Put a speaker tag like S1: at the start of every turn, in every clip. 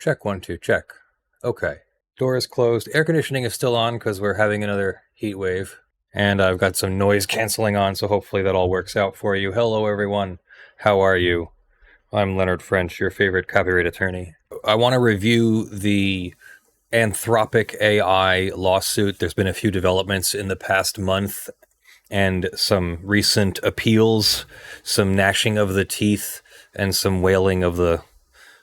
S1: Check 1, 2, check. Okay. Door is closed. Air conditioning is still on because we're having another heat wave. And I've got some noise canceling on, so hopefully that all works out for you. Hello, everyone. How are you? I'm Leonard French, your favorite copyright attorney. I want to review the Anthropic AI lawsuit. There's been a few developments in the past month and some recent appeals, some gnashing of the teeth, and some wailing of the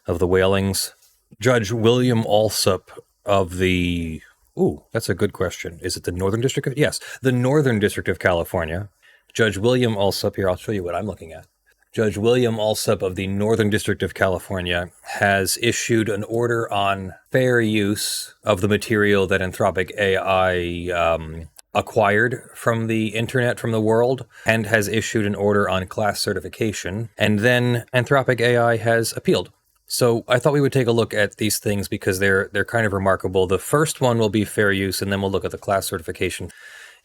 S1: wailings. Judge William Alsup of the... Ooh, that's a good question. Is it the Northern District of... Yes, the Northern District of California. Judge William Alsup, here, I'll show you what I'm looking at. Judge William Alsup of the Northern District of California has issued an order on fair use of the material that Anthropic AI acquired from the internet, from the world, and has issued an order on class certification. And then Anthropic AI has appealed. So I thought we would take a look at these things because they're kind of remarkable. The first one will be fair use, and then we'll look at the class certification.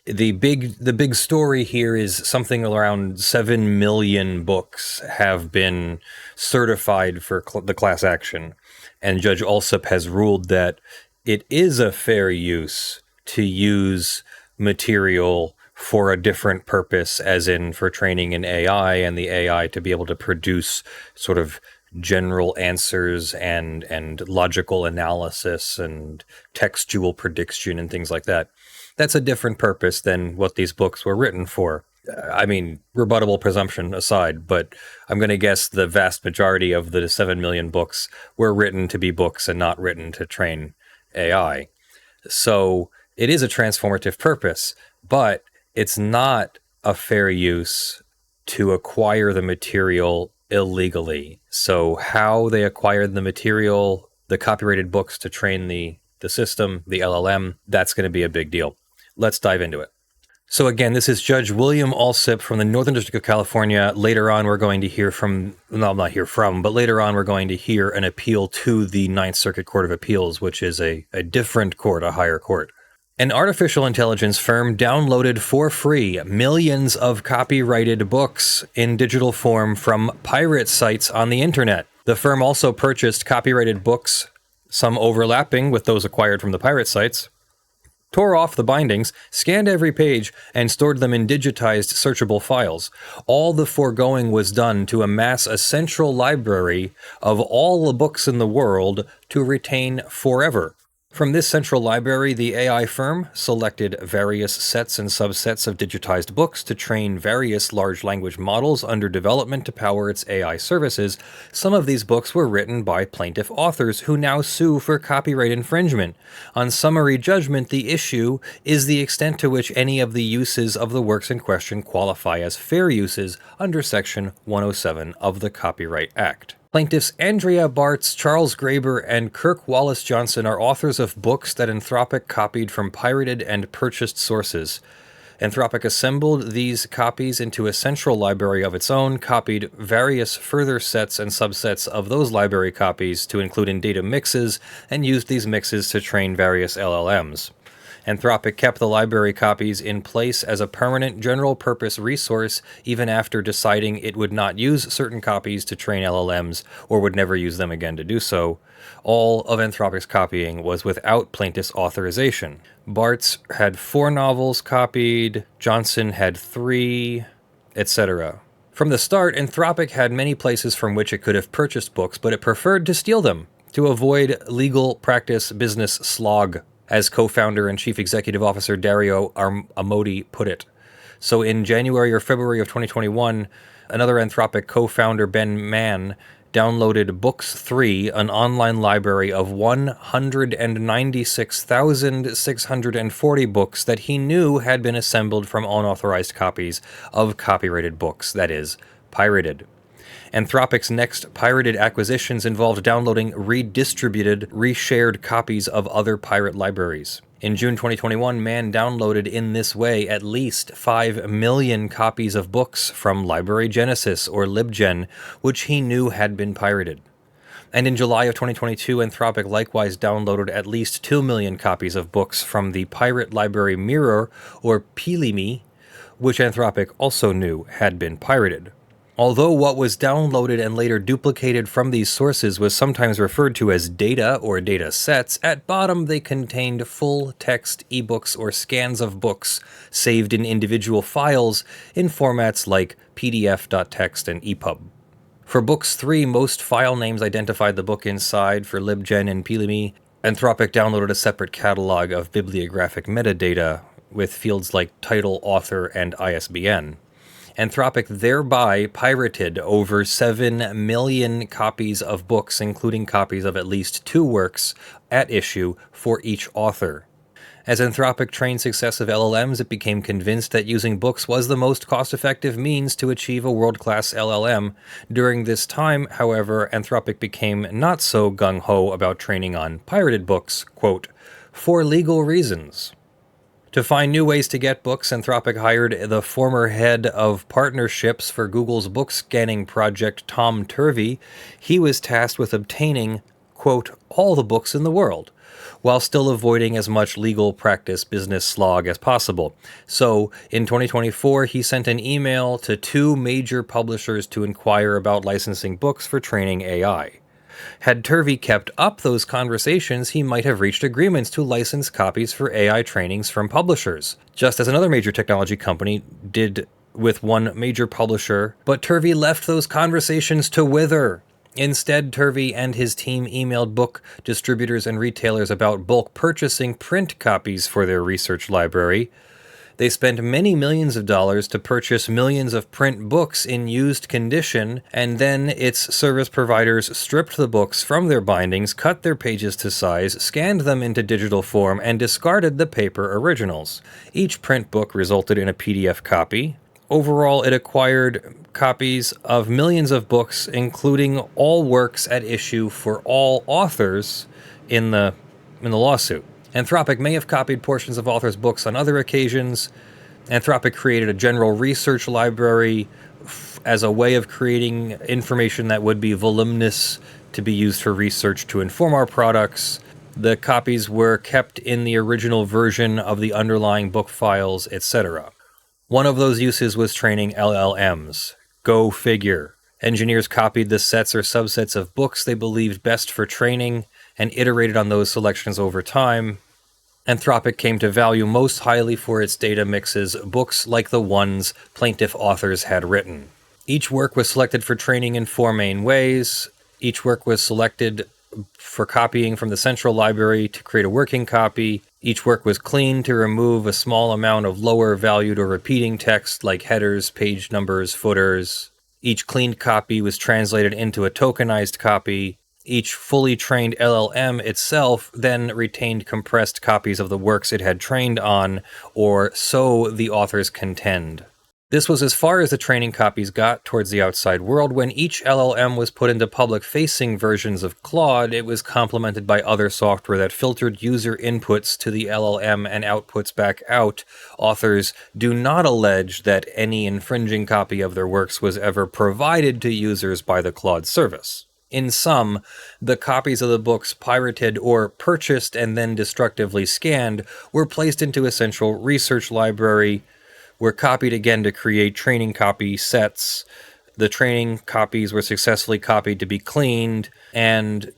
S1: The big story here is something around 7 million books have been certified for the class action. And Judge Alsup has ruled that it is a fair use to use material for a different purpose, as in for training an AI and the AI to be able to produce sort of general answers and logical analysis and textual prediction and things like that. That's a different purpose than what these books were written for. I mean, rebuttable presumption aside, but I'm going to guess the vast majority of the 7 million books were written to be books and not written to train AI. So it is a transformative purpose, but it's not a fair use to acquire the material illegally. So how they acquired the material, the copyrighted books to train the system, the LLM, that's going to be a big deal. Let's dive into it. So again, this is Judge William Alsup from the Northern District of California. Later on, we're going to hear from, no, not hear from, but later on, we're going to hear an appeal to the Ninth Circuit Court of Appeals, which is a different court, a higher court. An artificial intelligence firm downloaded for free millions of copyrighted books in digital form from pirate sites on the internet. The firm also purchased copyrighted books, some overlapping with those acquired from the pirate sites, tore off the bindings, scanned every page, and stored them in digitized searchable files. All the foregoing was done to amass a central library of all the books in the world to retain forever. From this central library, the AI firm selected various sets and subsets of digitized books to train various large language models under development to power its AI services. Some of these books were written by plaintiff authors who now sue for copyright infringement. On summary judgment, the issue is the extent to which any of the uses of the works in question qualify as fair uses under Section 107 of the Copyright Act. Plaintiffs Andrea Bartz, Charles Graeber, and Kirk Wallace Johnson are authors of books that Anthropic copied from pirated and purchased sources. Anthropic assembled these copies into a central library of its own, copied various further sets and subsets of those library copies to include in data mixes, and used these mixes to train various LLMs. Anthropic kept the library copies in place as a permanent general-purpose resource even after deciding it would not use certain copies to train LLMs or would never use them again to do so. All of Anthropic's copying was without plaintiff's authorization. Bartz had 4 novels copied, Johnson had 3, etc. From the start, Anthropic had many places from which it could have purchased books, but it preferred to steal them to avoid legal practice business slog, as co-founder and chief executive officer Dario Amodi put it. So in January or February of 2021, another Anthropic co-founder, Ben Mann, downloaded Books 3, an online library of 196,640 books that he knew had been assembled from unauthorized copies of copyrighted books, that is, pirated. Anthropic's next pirated acquisitions involved downloading redistributed, reshared copies of other pirate libraries. In June 2021, Mann downloaded in this way at least 5 million copies of books from Library Genesis or LibGen, which he knew had been pirated. And in July of 2022, Anthropic likewise downloaded at least 2 million copies of books from the pirate library Mirror or Pilimi, which Anthropic also knew had been pirated. Although what was downloaded and later duplicated from these sources was sometimes referred to as data or data sets, at bottom they contained full text ebooks or scans of books saved in individual files in formats like PDF.txt and EPUB. For books 3, most file names identified the book inside. For libgen and pilimi, Anthropic downloaded a separate catalog of bibliographic metadata with fields like title, author, and ISBN. Anthropic thereby pirated over 7 million copies of books, including copies of at least 2 works at issue for each author. As Anthropic trained successive LLMs, it became convinced that using books was the most cost-effective means to achieve a world-class LLM. During this time, however, Anthropic became not so gung-ho about training on pirated books, quote, for legal reasons. To find new ways to get books, Anthropic hired the former head of partnerships for Google's book scanning project, Tom Turvey. He was tasked with obtaining, quote, all the books in the world, while still avoiding as much legal practice business slog as possible. So, in 2024, he sent an email to 2 major publishers to inquire about licensing books for training AI. Had Turvey kept up those conversations, he might have reached agreements to license copies for AI trainings from publishers, just as another major technology company did with one major publisher, but Turvey left those conversations to wither. Instead, Turvey and his team emailed book distributors and retailers about bulk purchasing print copies for their research library. They spent many millions of dollars to purchase millions of print books in used condition, and then its service providers stripped the books from their bindings, cut their pages to size, scanned them into digital form, and discarded the paper originals. Each print book resulted in a PDF copy. Overall, it acquired copies of millions of books, including all works at issue for all authors in the lawsuit. Anthropic may have copied portions of authors' books on other occasions. Anthropic created a general research library as a way of creating information that would be voluminous to be used for research to inform our products. The copies were kept in the original version of the underlying book files, etc. One of those uses was training LLMs. Go figure. Engineers copied the sets or subsets of books they believed best for training and iterated on those selections over time. Anthropic came to value most highly for its data mixes books like the ones plaintiff authors had written. Each work was selected for training in 4 main ways. Each work was selected for copying from the central library to create a working copy. Each work was cleaned to remove a small amount of lower valued or repeating text like headers, page numbers, footers. Each cleaned copy was translated into a tokenized copy. Each fully trained LLM itself then retained compressed copies of the works it had trained on, or so the authors contend. This was as far as the training copies got towards the outside world. When each LLM was put into public-facing versions of Claude, it was complemented by other software that filtered user inputs to the LLM and outputs back out. Authors do not allege that any infringing copy of their works was ever provided to users by the Claude service. In sum, the copies of the books pirated or purchased and then destructively scanned were placed into a central research library, were copied again to create training copy sets. The training copies were successfully copied to be cleaned, and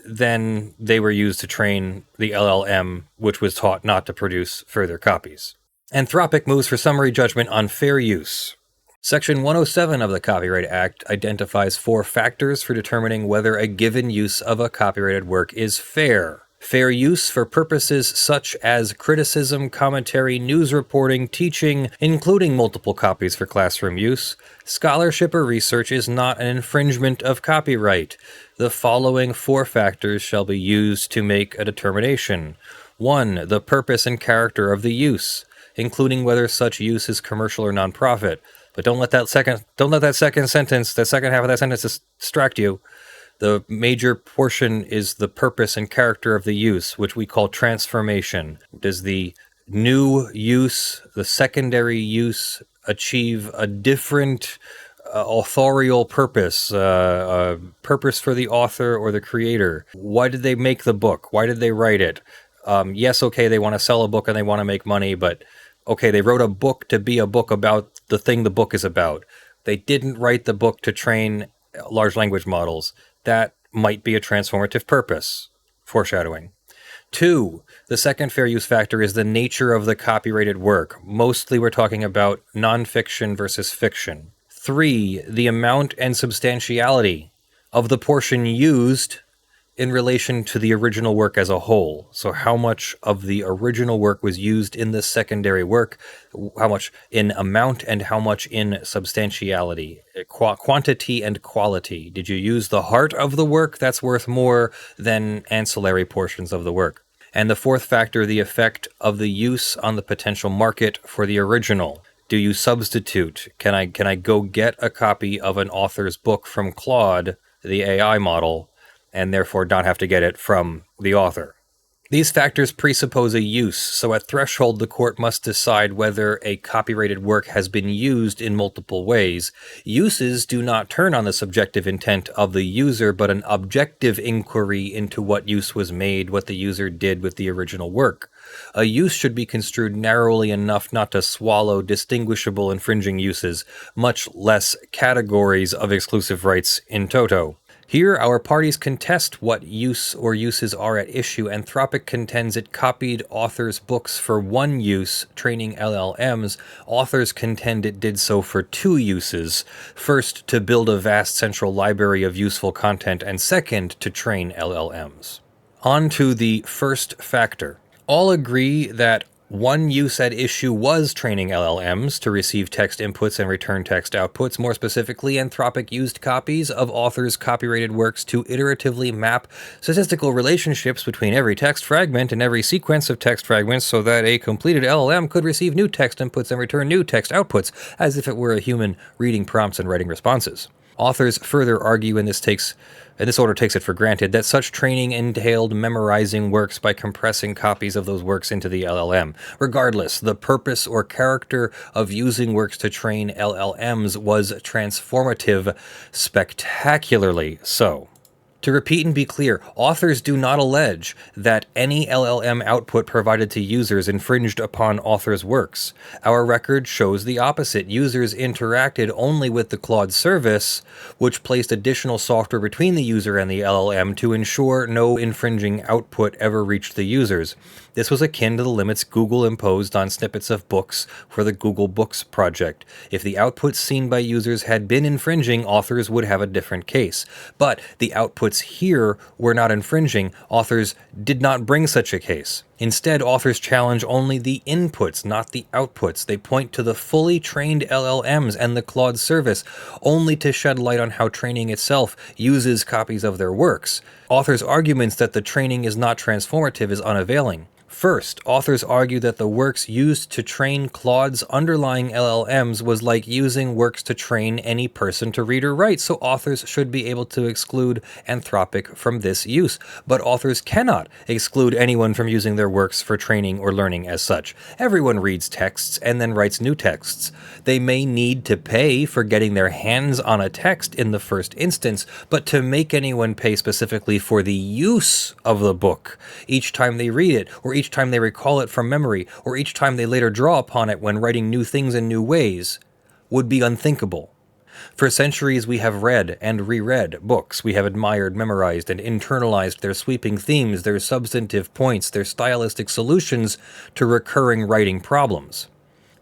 S1: then they were used to train the LLM, which was taught not to produce further copies. Anthropic moves for summary judgment on fair use. Section 107 of the Copyright Act identifies 4 factors for determining whether a given use of a copyrighted work is fair. Fair use for purposes such as criticism, commentary, news reporting, teaching, including multiple copies for classroom use. Scholarship or research is not an infringement of copyright. The following 4 factors shall be used to make a determination. 1. The purpose and character of the use, including whether such use is commercial or nonprofit. But don't let that second sentence, that second half of that sentence distract you. The major portion is the purpose and character of the use, which we call transformation. Does the new use, the secondary use, achieve a different authorial purpose, purpose for the author or the creator? Why did they make the book? Why did they write it? Yes, okay, they want to sell a book and they want to make money, but okay, they wrote a book to be a book about the thing the book is about. They didn't write the book to train large language models. That might be a transformative purpose. Foreshadowing. 2, the second fair use factor is the nature of the copyrighted work. Mostly we're talking about nonfiction versus fiction. 3, the amount and substantiality of the portion used in relation to the original work as a whole. So how much of the original work was used in the secondary work, how much in amount and how much in substantiality, quantity and quality. Did you use the heart of the work? That's worth more than ancillary portions of the work. And the fourth factor, the effect of the use on the potential market for the original. Do you substitute? Can I go get a copy of an author's book from Claude, the AI model, and therefore not have to get it from the author? These factors presuppose a use, so at threshold the court must decide whether a copyrighted work has been used in multiple ways. Uses do not turn on the subjective intent of the user, but an objective inquiry into what use was made, what the user did with the original work. A use should be construed narrowly enough not to swallow distinguishable infringing uses, much less categories of exclusive rights in toto. Here, our parties contest what use or uses are at issue. Anthropic contends it copied authors' books for one use, training LLMs. Authors contend it did so for two uses. First, to build a vast central library of useful content, and second, to train LLMs. On to the first factor. All agree that one use at issue was training LLMs to receive text inputs and return text outputs. More specifically, Anthropic used copies of authors' copyrighted works to iteratively map statistical relationships between every text fragment and every sequence of text fragments so that a completed LLM could receive new text inputs and return new text outputs, as if it were a human reading prompts and writing responses. Authors further argue, and this order takes it for granted, that such training entailed memorizing works by compressing copies of those works into the LLM. Regardless, the purpose or character of using works to train LLMs was transformative, spectacularly so. To repeat and be clear, authors do not allege that any LLM output provided to users infringed upon authors' works. Our record shows the opposite. Users interacted only with the Claude service, which placed additional software between the user and the LLM to ensure no infringing output ever reached the users. This was akin to the limits Google imposed on snippets of books for the Google Books project. If the outputs seen by users had been infringing, authors would have a different case. But the outputs here were not infringing. Authors did not bring such a case. Instead, authors challenge only the inputs, not the outputs. They point to the fully trained LLMs and the Claude service, only to shed light on how training itself uses copies of their works. Authors' arguments that the training is not transformative is unavailing. First, authors argue that the works used to train Claude's underlying LLMs was like using works to train any person to read or write, so authors should be able to exclude Anthropic from this use. But authors cannot exclude anyone from using their works for training or learning as such. Everyone reads texts and then writes new texts. They may need to pay for getting their hands on a text in the first instance, but to make anyone pay specifically for the use of the book each time they read it, or each time they recall it from memory, or each time they later draw upon it when writing new things in new ways, would be unthinkable. For centuries we have read and reread books. We have admired, memorized, and internalized their sweeping themes, their substantive points, their stylistic solutions to recurring writing problems.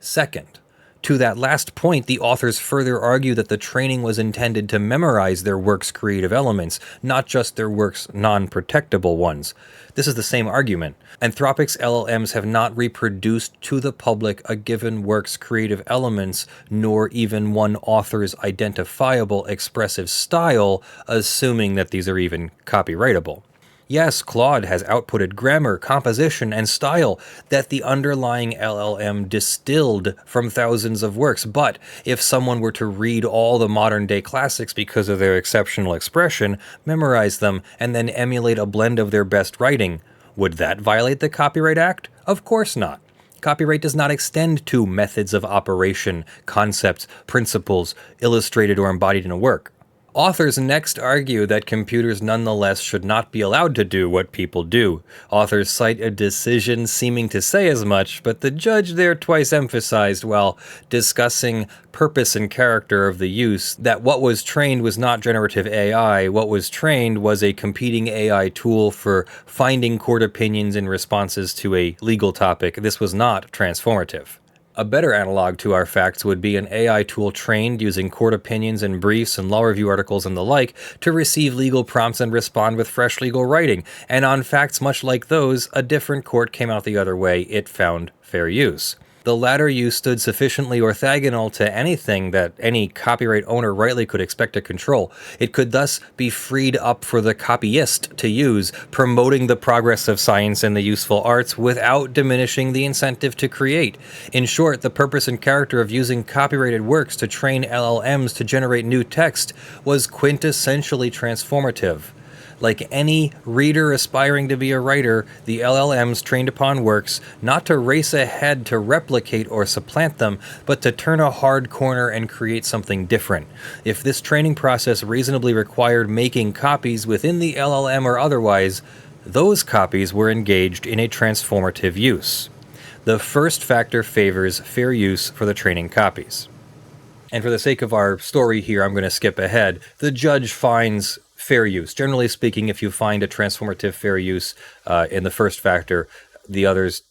S1: Second, to that last point, the authors further argue that the training was intended to memorize their work's creative elements, not just their work's non-protectable ones. This is the same argument. Anthropic's LLMs have not reproduced to the public a given work's creative elements, nor even one author's identifiable expressive style, assuming that these are even copyrightable. Yes, Claude has outputted grammar, composition, and style that the underlying LLM distilled from thousands of works, but if someone were to read all the modern-day classics because of their exceptional expression, memorize them, and then emulate a blend of their best writing, would that violate the Copyright Act? Of course not. Copyright does not extend to methods of operation, concepts, principles, illustrated or embodied in a work. Authors next argue that computers nonetheless should not be allowed to do what people do. Authors cite a decision seeming to say as much, but the judge there twice emphasized, while discussing purpose and character of the use, that what was trained was not generative AI. What was trained was a competing AI tool for finding court opinions in responses to a legal topic. This was not transformative. A better analog to our facts would be an AI tool trained using court opinions and briefs and law review articles and the like to receive legal prompts and respond with fresh legal writing. And on facts much like those, a different court came out the other way. It found fair use. The latter use stood sufficiently orthogonal to anything that any copyright owner rightly could expect to control. It could thus be freed up for the copyist to use, promoting the progress of science and the useful arts without diminishing the incentive to create. In short, the purpose and character of using copyrighted works to train LLMs to generate new text was quintessentially transformative. Like any reader aspiring to be a writer, the LLMs trained upon works not to race ahead to replicate or supplant them, but to turn a hard corner and create something different. If this training process reasonably required making copies within the LLM or otherwise, those copies were engaged in a transformative use. The first factor favors fair use for the training copies. And for the sake of our story here, I'm going to skip ahead. The judge finds fair use. Generally speaking, if you find a transformative fair use in the first factor, the others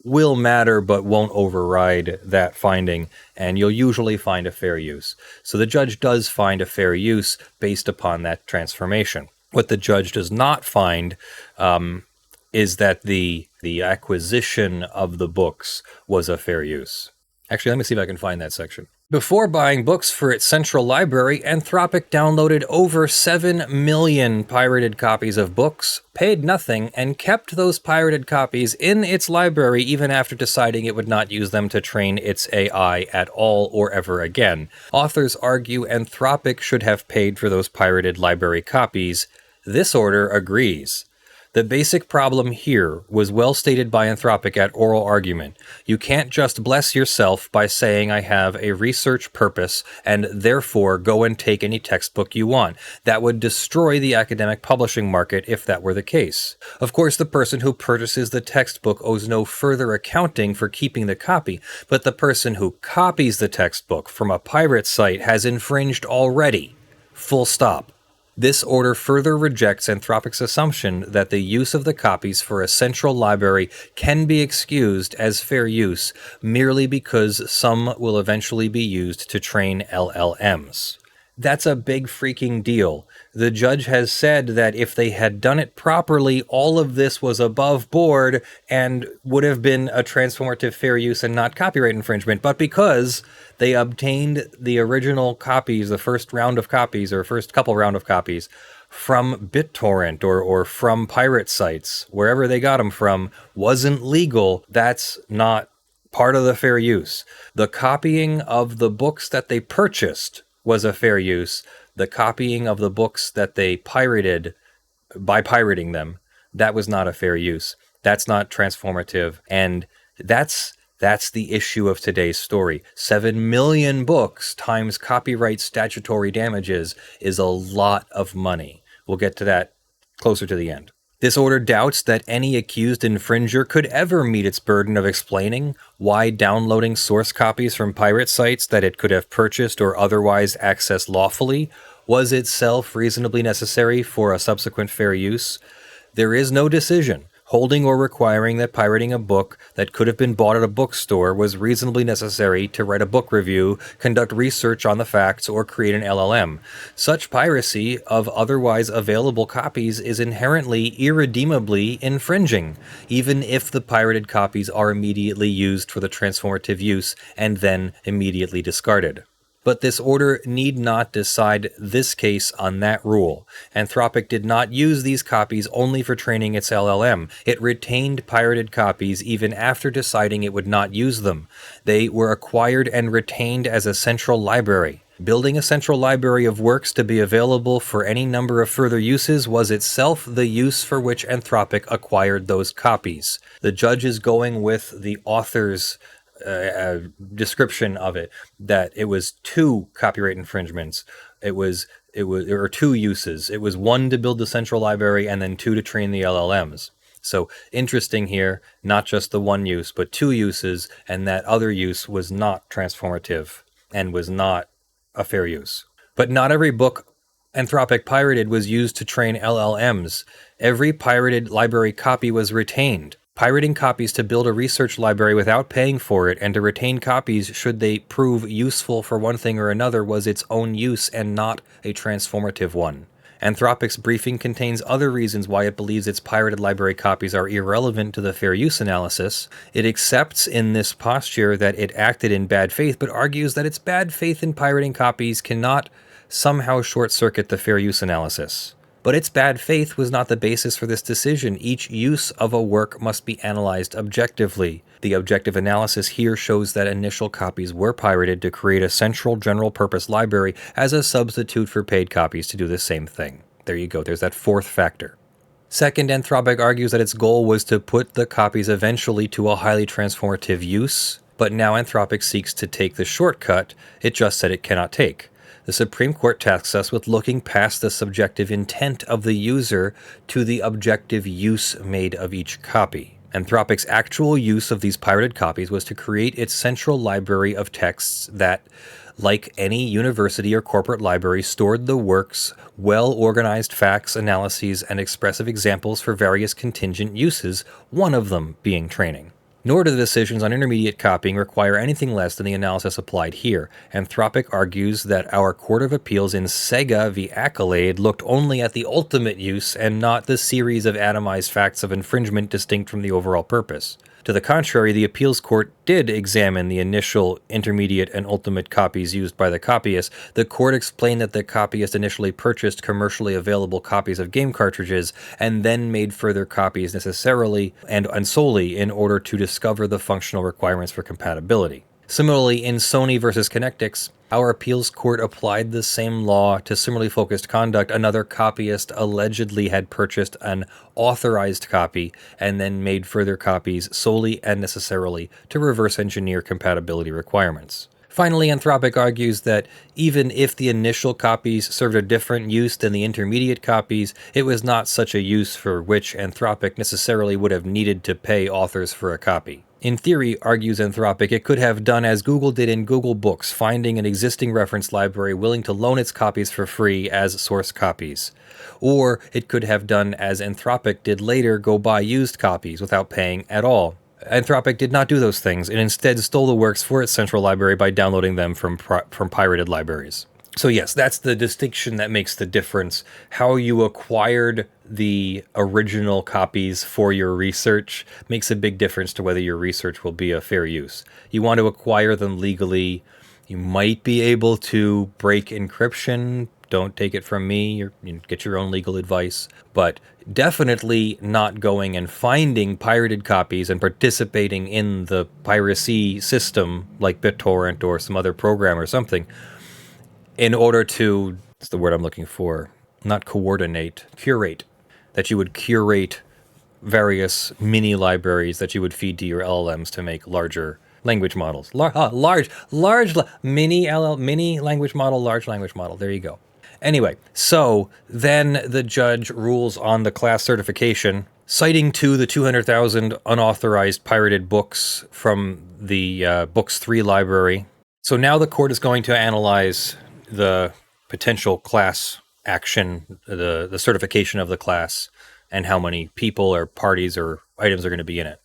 S1: will matter but won't override that finding, and you'll usually find a fair use. So the judge does find a fair use based upon that transformation. What the judge does not find is that the acquisition of the books was a fair use. Actually, let me see if I can find that section. Before buying books for its central library, Anthropic downloaded over 7 million pirated copies of books, paid nothing, and kept those pirated copies in its library even after deciding it would not use them to train its AI at all or ever again. Authors argue Anthropic should have paid for those pirated library copies. This order agrees. The basic problem here was well stated by Anthropic at oral argument. You can't just bless yourself by saying I have a research purpose and therefore go and take any textbook you want. That would destroy the academic publishing market if that were the case. Of course, the person who purchases the textbook owes no further accounting for keeping the copy, but the person who copies the textbook from a pirate site has infringed already. Full stop. This order further rejects Anthropic's assumption that the use of the copies for a central library can be excused as fair use merely because some will eventually be used to train LLMs. That's a big freaking deal. The judge has said that if they had done it properly, all of this was above board and would have been a transformative fair use and not copyright infringement. But because they obtained the original copies, the first round of copies, or first couple round of copies, from BitTorrent or from pirate sites, wherever they got them from, wasn't legal, that's not part of the fair use. The copying of the books that they purchased was a fair use. The copying of the books that they pirated by pirating them, that was not a fair use. That's not transformative. And that's the issue of today's story. 7 million books times copyright statutory damages is a lot of money. We'll get to that closer to the end. This order doubts that any accused infringer could ever meet its burden of explaining why downloading source copies from pirate sites that it could have purchased or otherwise accessed lawfully was itself reasonably necessary for a subsequent fair use. There is no decision holding or requiring that pirating a book that could have been bought at a bookstore was reasonably necessary to write a book review, conduct research on the facts, or create an LLM. Such piracy of otherwise available copies is inherently irredeemably infringing, even if the pirated copies are immediately used for the transformative use and then immediately discarded. But this order need not decide this case on that rule. Anthropic did not use these copies only for training its LLM. It retained pirated copies even after deciding it would not use them. They were acquired and retained as a central library. Building a central library of works to be available for any number of further uses was itself the use for which Anthropic acquired those copies. The judge is going with the author's description of it, that it was 2 copyright infringements. It was There were two uses. It was one to build the central library and then two to train the LLMs. So interesting here, not just the one use, but two uses, and that other use was not transformative and was not a fair use. But not every book Anthropic pirated was used to train LLMs. Every pirated library copy was retained. Pirating copies to build a research library without paying for it and to retain copies should they prove useful for one thing or another was its own use and not a transformative one. Anthropic's briefing contains other reasons why it believes its pirated library copies are irrelevant to the fair use analysis. It accepts in this posture that it acted in bad faith, but argues that its bad faith in pirating copies cannot somehow short-circuit the fair use analysis. But its bad faith was not the basis for this decision. Each use of a work must be analyzed objectively. The objective analysis here shows that initial copies were pirated to create a central general-purpose library as a substitute for paid copies to do the same thing. There you go, there's that fourth factor. Second, Anthropic argues that its goal was to put the copies eventually to a highly transformative use, but now Anthropic seeks to take the shortcut it just said it cannot take. The Supreme Court tasks us with looking past the subjective intent of the user to the objective use made of each copy. Anthropic's actual use of these pirated copies was to create its central library of texts that, like any university or corporate library, stored the work's well-organized facts, analyses, and expressive examples for various contingent uses, one of them being training. Nor do the decisions on intermediate copying require anything less than the analysis applied here. Anthropic argues that our Court of Appeals in Sega v. Accolade looked only at the ultimate use and not the series of atomized facts of infringement distinct from the overall purpose. To the contrary, the appeals court did examine the initial, intermediate, and ultimate copies used by the copyist. The court explained that the copyist initially purchased commercially available copies of game cartridges and then made further copies necessarily and solely in order to discover the functional requirements for compatibility. Similarly, in Sony versus Connectics, our appeals court applied the same law to similarly focused conduct. Another copyist allegedly had purchased an authorized copy and then made further copies solely and necessarily to reverse engineer compatibility requirements. Finally, Anthropic argues that even if the initial copies served a different use than the intermediate copies, it was not such a use for which Anthropic necessarily would have needed to pay authors for a copy. In theory, argues Anthropic, it could have done as Google did in Google Books, finding an existing reference library willing to loan its copies for free as source copies. Or it could have done as Anthropic did later, go buy used copies without paying at all. Anthropic did not do those things, and instead stole the works for its central library by downloading them from pirated libraries. So yes, that's the distinction that makes the difference. How you acquired the original copies for your research makes a big difference to whether your research will be a fair use. You want to acquire them legally. You might be able to break encryption. Don't take it from me. You get your own legal advice. But definitely not going and finding pirated copies and participating in the piracy system like BitTorrent or some other program or something in order to, that's the word I'm looking for, not coordinate, curate. That you would curate various mini libraries that you would feed to your LLMs to make larger language models. Mini language model, large language model. There you go. Anyway, so then the judge rules on the class certification, citing to the 200,000 unauthorized pirated books from the Books 3 library. So now the court is going to analyze the potential class action, the certification of the class, and how many people or parties or items are going to be in it.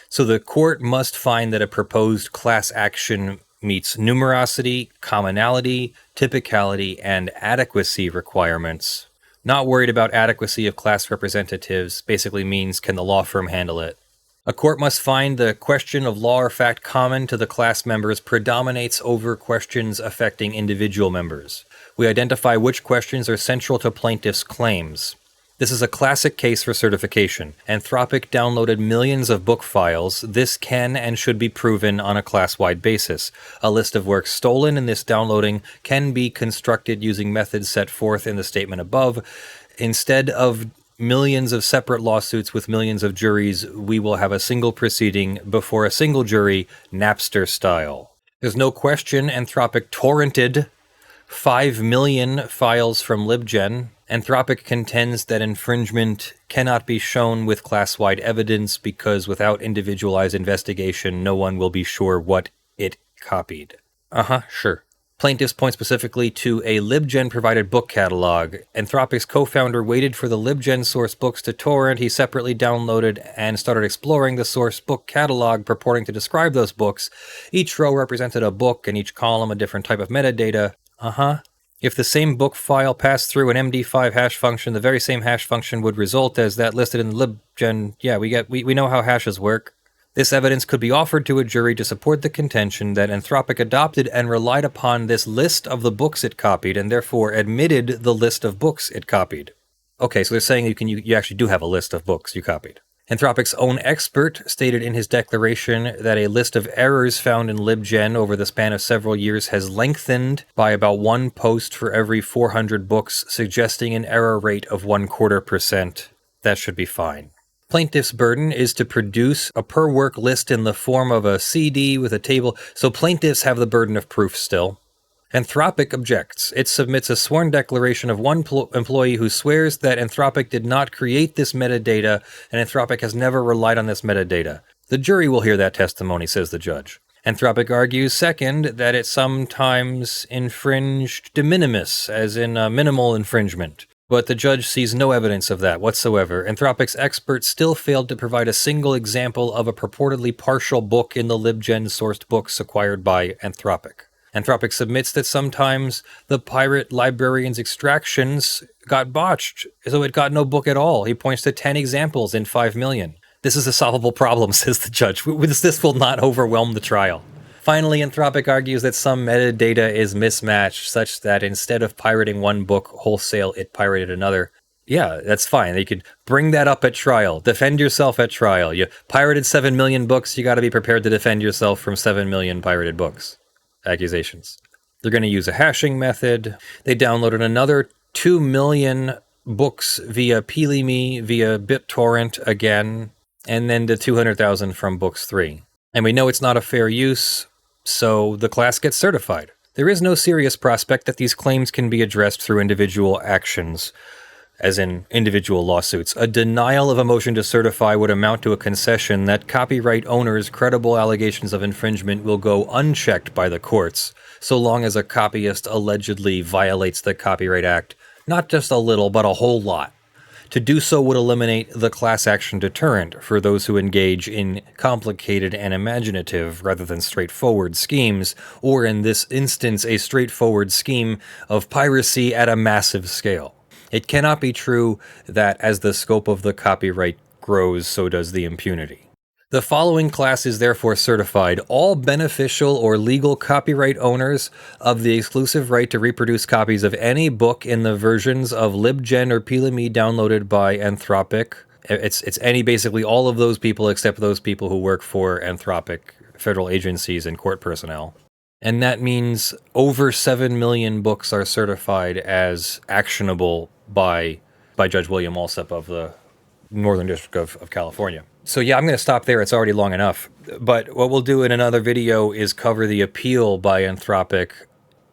S1: So the court must find that a proposed class action meets numerosity, commonality, typicality, and adequacy requirements. Not worried about adequacy of class representatives basically means, can the law firm handle it? A court must find the question of law or fact common to the class members predominates over questions affecting individual members. We identify which questions are central to plaintiff's claims. This is a classic case for certification. Anthropic downloaded millions of book files. This can and should be proven on a class-wide basis. A list of works stolen in this downloading can be constructed using methods set forth in the statement above. Instead of millions of separate lawsuits with millions of juries, we will have a single proceeding before a single jury, Napster style. There's no question Anthropic torrented 5 million files from LibGen. Anthropic contends that infringement cannot be shown with class-wide evidence because without individualized investigation, no one will be sure what it copied. Sure. Plaintiffs point specifically to a LibGen-provided book catalog. Anthropic's co-founder waited for the LibGen source books to torrent. He separately downloaded and started exploring the source book catalog purporting to describe those books. Each row represented a book and each column a different type of metadata. If the same book file passed through an MD5 hash function, the very same hash function would result as that listed in the LibGen. Yeah, we know how hashes work. This evidence could be offered to a jury to support the contention that Anthropic adopted and relied upon this list of the books it copied and therefore admitted the list of books it copied. Okay, so they're saying you actually do have a list of books you copied. Anthropic's own expert stated in his declaration that a list of errors found in LibGen over the span of several years has lengthened by about one post for every 400 books, suggesting an error rate of 0.25%. That should be fine. Plaintiff's burden is to produce a per-work list in the form of a CD with a table, so plaintiffs have the burden of proof still. Anthropic objects. It submits a sworn declaration of one employee who swears that Anthropic did not create this metadata, and Anthropic has never relied on this metadata. The jury will hear that testimony, says the judge. Anthropic argues, second, that it sometimes infringed de minimis, as in a minimal infringement. But the judge sees no evidence of that whatsoever. Anthropic's experts still failed to provide a single example of a purportedly partial book in the LibGen-sourced books acquired by Anthropic. Anthropic submits that sometimes the pirate librarian's extractions got botched, so it got no book at all. He points to 10 examples in 5 million. This is a solvable problem, says the judge. This will not overwhelm the trial. Finally, Anthropic argues that some metadata is mismatched, such that instead of pirating one book wholesale, it pirated another. Yeah, that's fine. You could bring that up at trial. Defend yourself at trial. You pirated 7 million books, you got to be prepared to defend yourself from 7 million pirated books. Accusations. They're going to use a hashing method. They downloaded another 2 million books via Peelime, via BitTorrent again, and then the 200,000 from Books 3. And we know it's not a fair use, so the class gets certified. There is no serious prospect that these claims can be addressed through individual actions, as in individual lawsuits. A denial of a motion to certify would amount to a concession that copyright owners' credible allegations of infringement will go unchecked by the courts, so long as a copyist allegedly violates the Copyright Act, not just a little, but a whole lot. To do so would eliminate the class action deterrent for those who engage in complicated and imaginative rather than straightforward schemes, or in this instance, a straightforward scheme of piracy at a massive scale. It cannot be true that as the scope of the copyright grows, so does the impunity. The following class is therefore certified. All beneficial or legal copyright owners of the exclusive right to reproduce copies of any book in the versions of LibGen or Peelime downloaded by Anthropic. It's basically all of those people except those people who work for Anthropic, federal agencies, and court personnel. And that means over 7 million books are certified as actionable by Judge William Alsup of the Northern District of California. So yeah, I'm going to stop there. It's already long enough. But what we'll do in another video is cover the appeal by Anthropic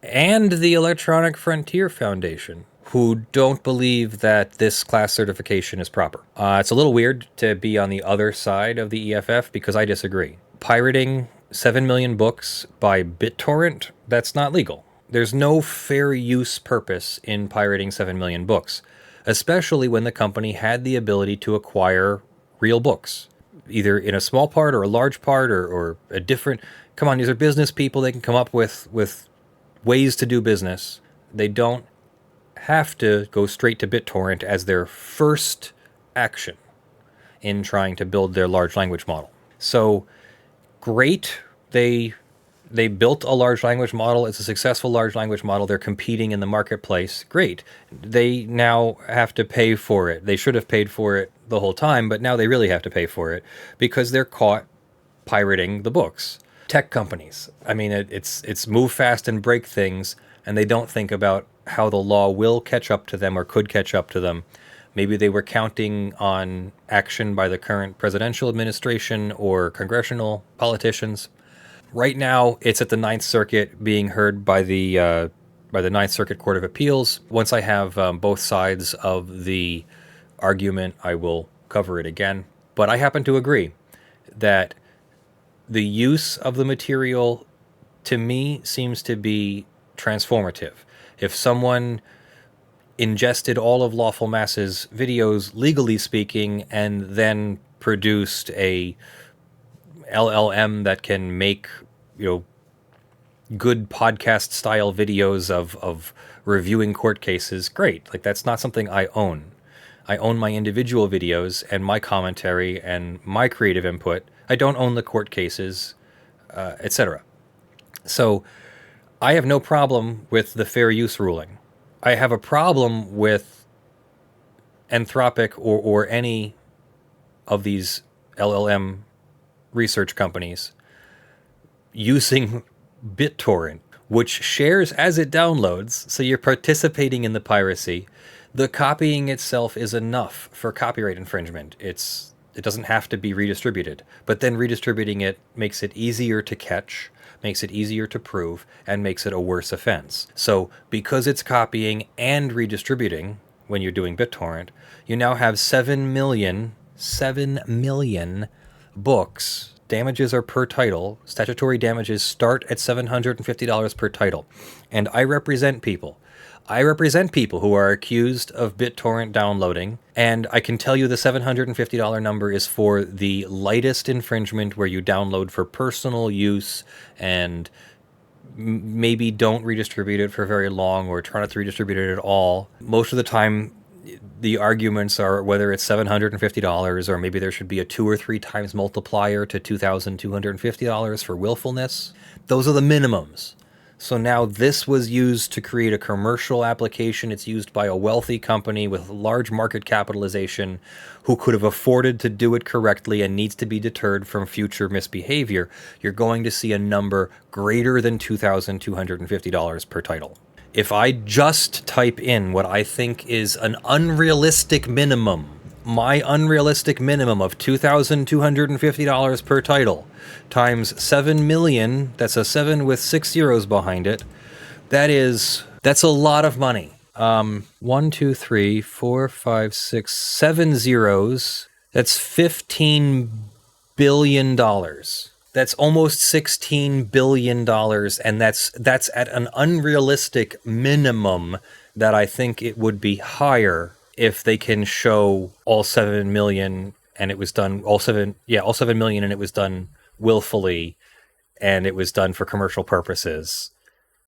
S1: and the Electronic Frontier Foundation, who don't believe that this class certification is proper. It's a little weird to be on the other side of the EFF because I disagree. Pirating 7 million books by BitTorrent, that's not legal. There's no fair use purpose in pirating 7 million books, especially when the company had the ability to acquire real books, either in a small part or a large part or a different... Come on, these are business people. They can come up with ways to do business. They don't have to go straight to BitTorrent as their first action in trying to build their large language model. So, great. They built a large language model. It's a successful large language model. They're competing in the marketplace. Great. They now have to pay for it. They should have paid for it the whole time, but now they really have to pay for it because they're caught pirating the books. Tech companies. I mean, it's move fast and break things, and they don't think about how the law will catch up to them or could catch up to them. Maybe they were counting on action by the current presidential administration or congressional politicians. Right now, it's at the Ninth Circuit being heard by the by the Ninth Circuit Court of Appeals. Once I have both sides of the argument, I will cover it again. But I happen to agree that the use of the material, to me, seems to be transformative. If someone ingested all of Lawful Mass's videos, legally speaking, and then produced a LLM that can make, good podcast style videos of reviewing court cases, great. Like, that's not something I own. I own my individual videos and my commentary and my creative input. I don't own the court cases, etc. So I have no problem with the fair use ruling. I have a problem with Anthropic or any of these LLM research companies using BitTorrent, which shares as it downloads, so you're participating in the piracy. The copying itself is enough for copyright infringement. It doesn't have to be redistributed, but then redistributing it makes it easier to catch, makes it easier to prove, and makes it a worse offense. So because it's copying and redistributing when you're doing BitTorrent, you now have 7 million books. Damages are per title. Statutory damages start at $750 per title. And I represent people. Who are accused of BitTorrent downloading, and I can tell you the $750 number is for the lightest infringement where you download for personal use and maybe don't redistribute it for very long or try not to redistribute it at all. Most of the time, the arguments are whether it's $750 or maybe there should be a 2 or 3 times multiplier to $2,250 for willfulness. Those are the minimums. So now this was used to create a commercial application. It's used by a wealthy company with large market capitalization who could have afforded to do it correctly and needs to be deterred from future misbehavior. You're going to see a number greater than $2,250 per title. If I just type in what I think is an unrealistic minimum, my unrealistic minimum of $2,250 per title, times 7 million, that's a 7 with 6 zeros behind it, that's a lot of money. 1, 2, 3, 4, 5, 6, 7 zeros, that's $15 billion. That's almost $16 billion, and that's at an unrealistic minimum that I think it would be higher if they can show all 7 million and it was done, all 7 million and it was done willfully, and it was done for commercial purposes,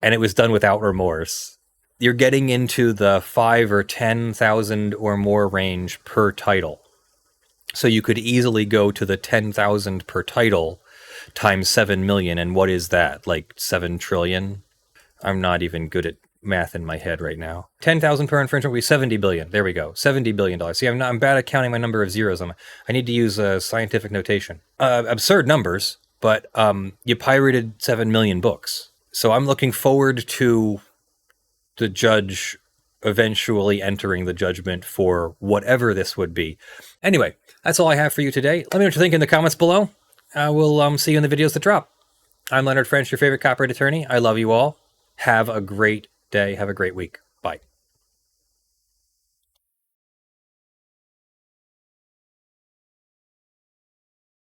S1: and it was done without remorse. You're getting into the 5 or 10,000 or more range per title. So you could easily go to the 10,000 per title times 7 million, and what is that, like 7 trillion? I'm not even good at math in my head right now. 10,000 per infringement would be 70 billion. There we go. $70 billion. See, I'm bad at counting my number of zeros. I need to use scientific notation. Absurd numbers, but you pirated 7 million books. So I'm looking forward to the judge eventually entering the judgment for whatever this would be. Anyway, that's all I have for you today. Let me know what you think in the comments below. I will see you in the videos that drop. I'm Leonard French, your favorite copyright attorney. I love you all. Have a great day. Have a great week. Bye.